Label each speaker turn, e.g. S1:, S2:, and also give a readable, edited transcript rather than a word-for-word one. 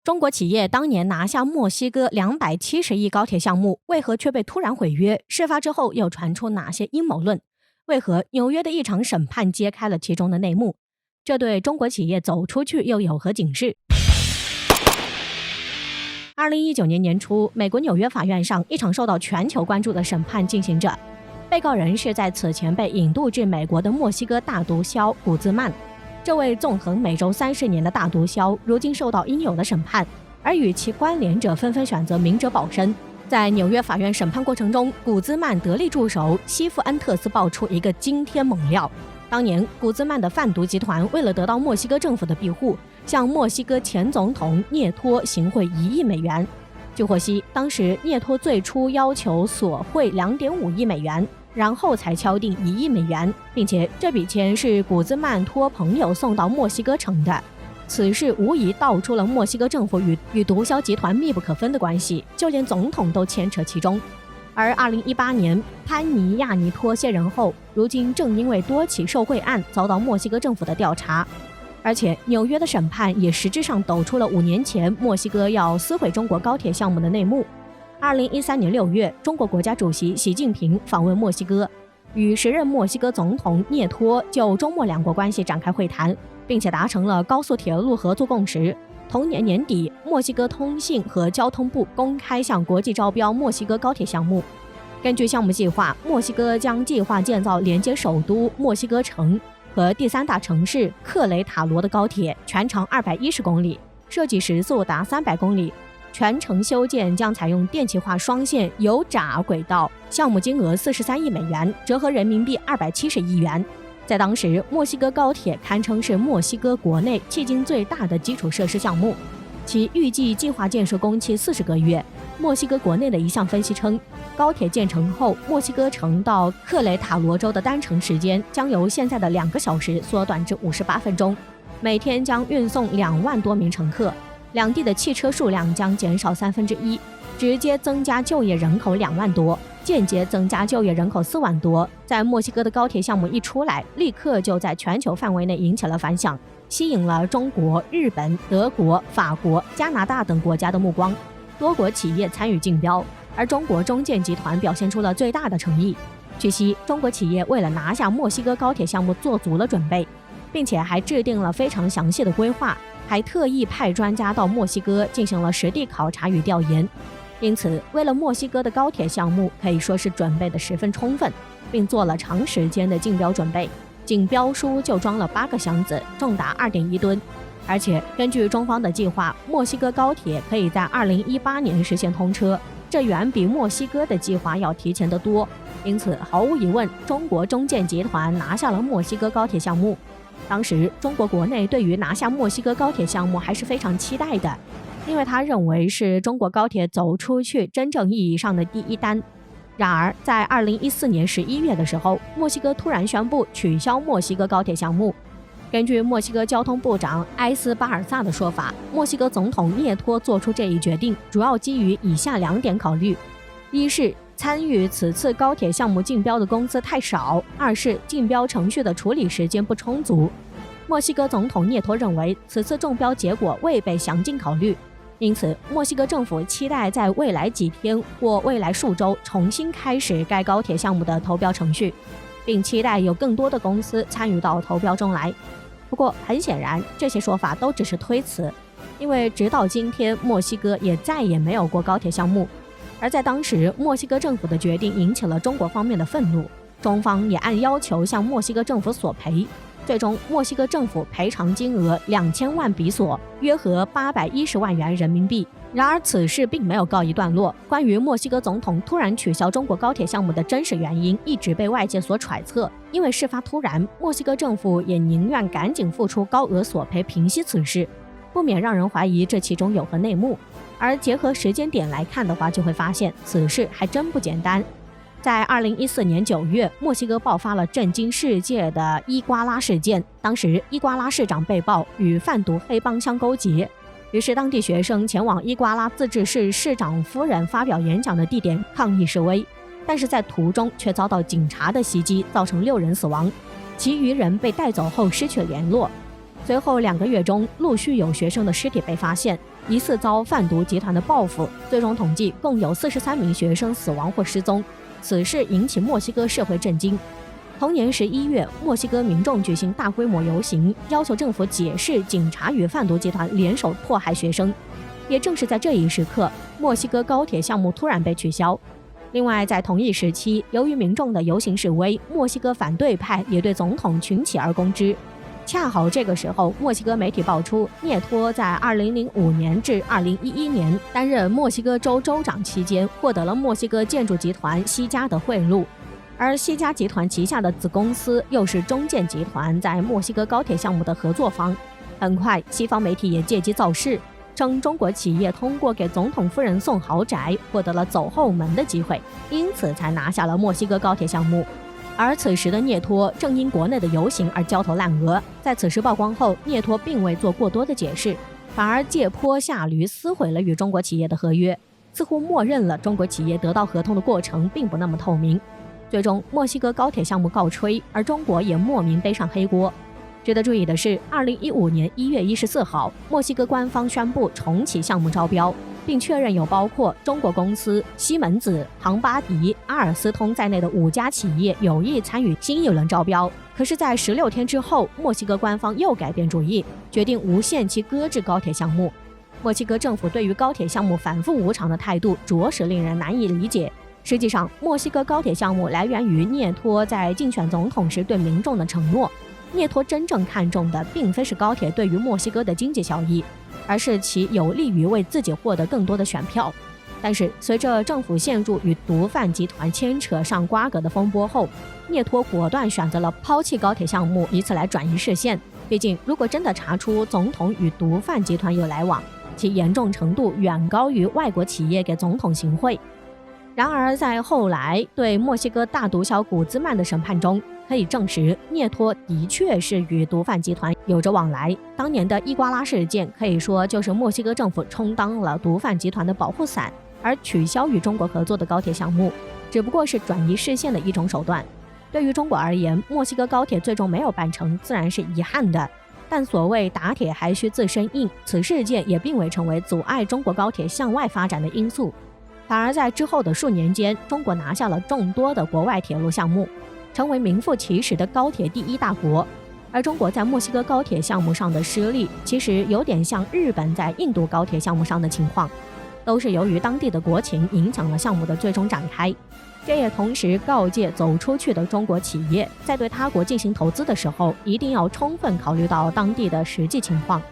S1: 中国企业当年拿下墨西哥270亿高铁项目，为何却被突然毁约？事发之后又传出哪些阴谋论？为何纽约的一场审判揭开了其中的内幕？这对中国企业走出去又有何警示？2019年年初，美国纽约法院上一场受到全球关注的审判进行着。被告人是在此前被引渡至美国的墨西哥大毒枭古兹曼。这位纵横美洲30年的大毒枭，如今受到应有的审判，而与其关联者纷纷选择明哲保身。在纽约法院审判过程中，古兹曼得力助手西夫安特斯爆出一个惊天猛料：当年古兹曼的贩毒集团为了得到墨西哥政府的庇护，向墨西哥前总统涅托行贿1亿美元。据获悉，当时涅托最初要求索贿2.5亿美元，然后才敲定1亿美元，并且这笔钱是古兹曼托朋友送到墨西哥城的。此事无疑道出了墨西哥政府与毒枭集团密不可分的关系，就连总统都牵扯其中。而2018年潘尼亚尼托卸任后，如今正因为多起受贿案遭到墨西哥政府的调查。而且纽约的审判也实质上抖出了5年前墨西哥要撕毁中国高铁项目的内幕。2013年6月，中国国家主席习近平访问墨西哥，与时任墨西哥总统涅托就中墨两国关系展开会谈，并且达成了高速铁路合作共识。同年年底，墨西哥通信和交通部公开向国际招标墨西哥高铁项目。根据项目计划，墨西哥将计划建造连接首都墨西哥城和第3大城市克雷塔罗的高铁，全长210公里，设计时速达300公里。全程修建将采用电气化双线油闸轨道，项目金额43亿美元，折合人民币270亿元。在当时，墨西哥高铁堪称是墨西哥国内迄今最大的基础设施项目，其预计计划建设工期40个月。墨西哥国内的一项分析称，高铁建成后，墨西哥城到克雷塔罗州的单程时间将由现在的2个小时缩短至58分钟，每天将运送2万多名乘客。两地的汽车数量将减少1/3，直接增加就业人口2万多，间接增加就业人口4万多。在墨西哥的高铁项目一出来，立刻就在全球范围内引起了反响，吸引了中国、日本、德国、法国、加拿大等国家的目光，多国企业参与竞标，而中国中建集团表现出了最大的诚意。据悉，中国企业为了拿下墨西哥高铁项目做足了准备，并且还制定了非常详细的规划，还特意派专家到墨西哥进行了实地考察与调研。因此，为了墨西哥的高铁项目可以说是准备得十分充分，并做了长时间的竞标准备。仅标书就装了8个箱子，重达2.1吨。而且根据中方的计划，墨西哥高铁可以在2018年实现通车，这远比墨西哥的计划要提前得多。因此，毫无疑问，中国中建集团拿下了墨西哥高铁项目。当时中国国内对于拿下墨西哥高铁项目还是非常期待的，因为他认为是中国高铁走出去真正意义上的第一单。然而在2014年11月的时候，墨西哥突然宣布取消墨西哥高铁项目。根据墨西哥交通部长埃斯巴尔萨的说法，墨西哥总统涅托做出这一决定主要基于以下2点考虑：一是参与此次高铁项目竞标的公司太少；2是竞标程序的处理时间不充足。墨西哥总统涅托认为此次中标结果未被详尽考虑，因此墨西哥政府期待在未来几天或未来数周重新开始该高铁项目的投标程序，并期待有更多的公司参与到投标中来。不过很显然，这些说法都只是推辞，因为直到今天墨西哥也再也没有过高铁项目。而在当时，墨西哥政府的决定引起了中国方面的愤怒，中方也按要求向墨西哥政府索赔。最终，墨西哥政府赔偿金额2000万比索，约合810万元人民币。然而，此事并没有告一段落。关于墨西哥总统突然取消中国高铁项目的真实原因，一直被外界所揣测。因为事发突然，墨西哥政府也宁愿赶紧付出高额索赔平息此事，不免让人怀疑这其中有何内幕。而结合时间点来看的话，就会发现此事还真不简单。在2014年9月，墨西哥爆发了震惊世界的伊瓜拉事件。当时，伊瓜拉市长被曝与贩毒黑帮相勾结，于是当地学生前往伊瓜拉自治市市长夫人发表演讲的地点抗议示威，但是在途中却遭到警察的袭击，造成6人死亡，其余人被带走后失去联络。随后2个月中，陆续有学生的尸体被发现，疑似遭贩毒集团的报复，最终统计共有43名学生死亡或失踪。此事引起墨西哥社会震惊。同年11月，墨西哥民众举行大规模游行，要求政府解释警察与贩毒集团联手迫害学生。也正是在这一时刻，墨西哥高铁项目突然被取消。另外，在同一时期，由于民众的游行示威，墨西哥反对派也对总统群起而攻之。恰好这个时候，墨西哥媒体爆出，涅托在2005年至2011年担任墨西哥州州长期间，获得了墨西哥建筑集团西家的贿赂，而西家集团旗下的子公司又是中建集团在墨西哥高铁项目的合作方。很快，西方媒体也借机造势，称中国企业通过给总统夫人送豪宅，获得了走后门的机会，因此才拿下了墨西哥高铁项目。而此时的涅托正因国内的游行而焦头烂额，在此事曝光后，涅托并未做过多的解释，反而借坡下驴，撕毁了与中国企业的合约，似乎默认了中国企业得到合同的过程并不那么透明。最终，墨西哥高铁项目告吹，而中国也莫名背上黑锅。值得注意的是，2015年1月14号，墨西哥官方宣布重启项目招标，并确认有包括中国公司、西门子、杭巴迪、阿尔斯通在内的5家企业有意参与新一轮招标。可是，在16天之后，墨西哥官方又改变主意，决定无限期搁置高铁项目。墨西哥政府对于高铁项目反复无常的态度，着实令人难以理解。实际上，墨西哥高铁项目来源于涅托在竞选总统时对民众的承诺。涅托真正看重的并非是高铁对于墨西哥的经济效益，而是其有利于为自己获得更多的选票。但是随着政府陷入与毒贩集团牵扯上瓜葛的风波后，涅托果断选择了抛弃高铁项目，以此来转移视线。毕竟如果真的查出总统与毒贩集团有来往，其严重程度远高于外国企业给总统行贿。然而在后来对墨西哥大毒枭古兹曼的审判中，可以证实涅托的确是与毒贩集团有着往来。当年的伊瓜拉事件可以说就是墨西哥政府充当了毒贩集团的保护伞，而取消与中国合作的高铁项目只不过是转移视线的一种手段。对于中国而言，墨西哥高铁最终没有办成，自然是遗憾的。但所谓打铁还需自身硬，此事件也并未成为阻碍中国高铁向外发展的因素。反而在之后的数年间，中国拿下了众多的国外铁路项目，成为名副其实的高铁第一大国。而中国在墨西哥高铁项目上的失利，其实有点像日本在印度高铁项目上的情况，都是由于当地的国情影响了项目的最终展开。这也同时告诫走出去的中国企业，在对他国进行投资的时候，一定要充分考虑到当地的实际情况。